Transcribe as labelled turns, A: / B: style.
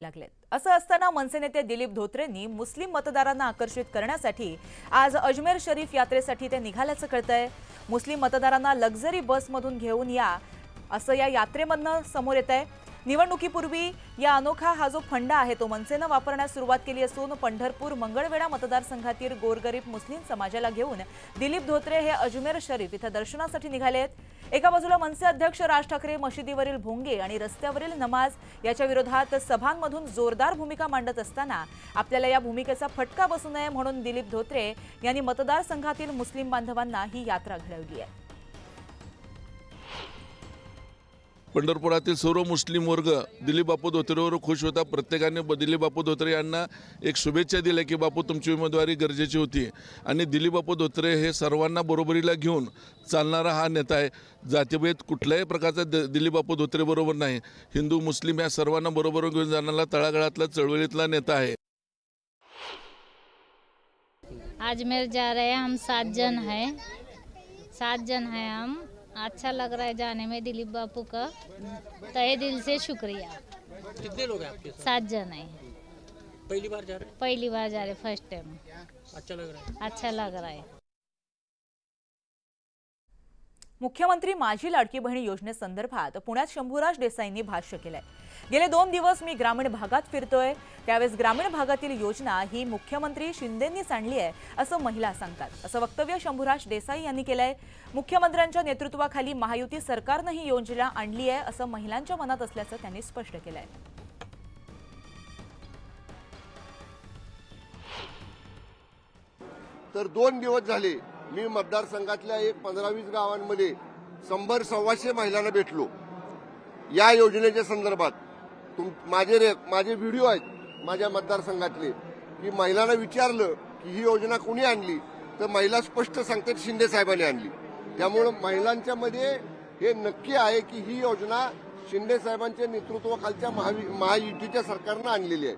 A: लागलेत। असं असताना मनसे नेते दिलीप धोत्रेंनी मुस्लिम मतदारांना आकर्षित करण्यासाठी आज अजमेर शरीफ यात्रेसाठी ते निघाल्याचं कळतंय। मुस्लिम मतदारांना लक्झरी बसमधून घेऊन या असं या यात्रेमधनं समोर येतंय। निवडणुकीपूर्वी या अनोखा हा जो फंडा आहे तो मनसेनं वापरण्यास सुरुवात केली असून पंढरपूर मंगळवेढा मतदारसंघातील गोरगरीब मुस्लिम समाजाला घेऊन दिलीप धोत्रे हे अजमेर शरीफ इथं दर्शनासाठी निघालेत। एका बाजूला मनसे अध्यक्ष राज ठाकरे मशिदीवरील भोंगे आणि रस्त्यावरील नमाज याच्या विरोधात सभांमधून जोरदार भूमिका मांडत असताना आपल्याला या भूमिकेचा फटका बसू नये म्हणून दिलीप धोत्रे यांनी मतदारसंघातील मुस्लिम बांधवांना ही यात्रा घडवली आहे।
B: पंढरपुरातील सर्व मुस्लिम वर्ग दिलीप बापू धोत्रेवर खुश होता। प्रत्येकाने दिलीप बापू धोत्रे यांना एक शुभेच्छा दिल्या की बापू तुमची उमेदवारी गरजेची होती आणि दिलीप बापू धोत्रे हे सर्वांना बरोबरीला घेऊन चालणारा हा नेता आहे। जातीभेद कुठल्याही प्रकारचा दिलीप बापू धोत्रे बरोबर नाही। हिंदू मुस्लिम या सर्वांना बरोबर घेऊन जाणारा तळागाळातला चळवळीतला नेता आहे।
C: अजमेर जा रहे हैं हम 7 जन हैं हम। अच्छा लग रहा है जाने में। दिलीप बापू का तहे दिल से शुक्रिया।
D: कितने लोग हैं आपके साथ?
C: 7 जन हैं।
D: पहली बार जा रहे हैं?
C: पहली बार जा रहे, फर्स्ट टाइम।
D: अच्छा लग रहा है?
C: अच्छा लग रहा है।
A: मुख्यमंत्री माझी लाडकी बहीण योजनेसंदर्भात पुण्यात शंभूराज देसाईंनी भाष्य केलंय। गेले 2 दिवस मी ग्रामीण भागात फिरतोय, त्यावेळेस ग्रामीण भागातील योजना ही मुख्यमंत्री शिंदेंनीच आणली आहे असं महिला सांगतात। असं वक्तव्य शंभूराज देसाई यांनी केलंय। मुख्यमंत्र्यांच्या नेतृत्वाखाली महायुती सरकारनं ही योजना आणली आहे असं महिलांच्या मनात असल्याचं त्यांनी स्पष्ट केलंय।
E: तर 2 दिवस झाले मी मतदारसंघातल्या एक 15-20 गावांमध्ये 100-125 महिलांना भेटलो। या योजनेच्या संदर्भात माझे व्हिडिओ आहेत माझ्या मतदारसंघातले की महिलांना विचारलं की ही योजना कोणी आणली तर महिला स्पष्ट सांगतात शिंदे साहेबांनी आणली। त्यामुळे महिलांच्या मध्ये हे नक्की आहे की ही योजना शिंदे साहेबांच्या नेतृत्वाखालच्या महायुतीच्या सरकारनं आणलेली आहे।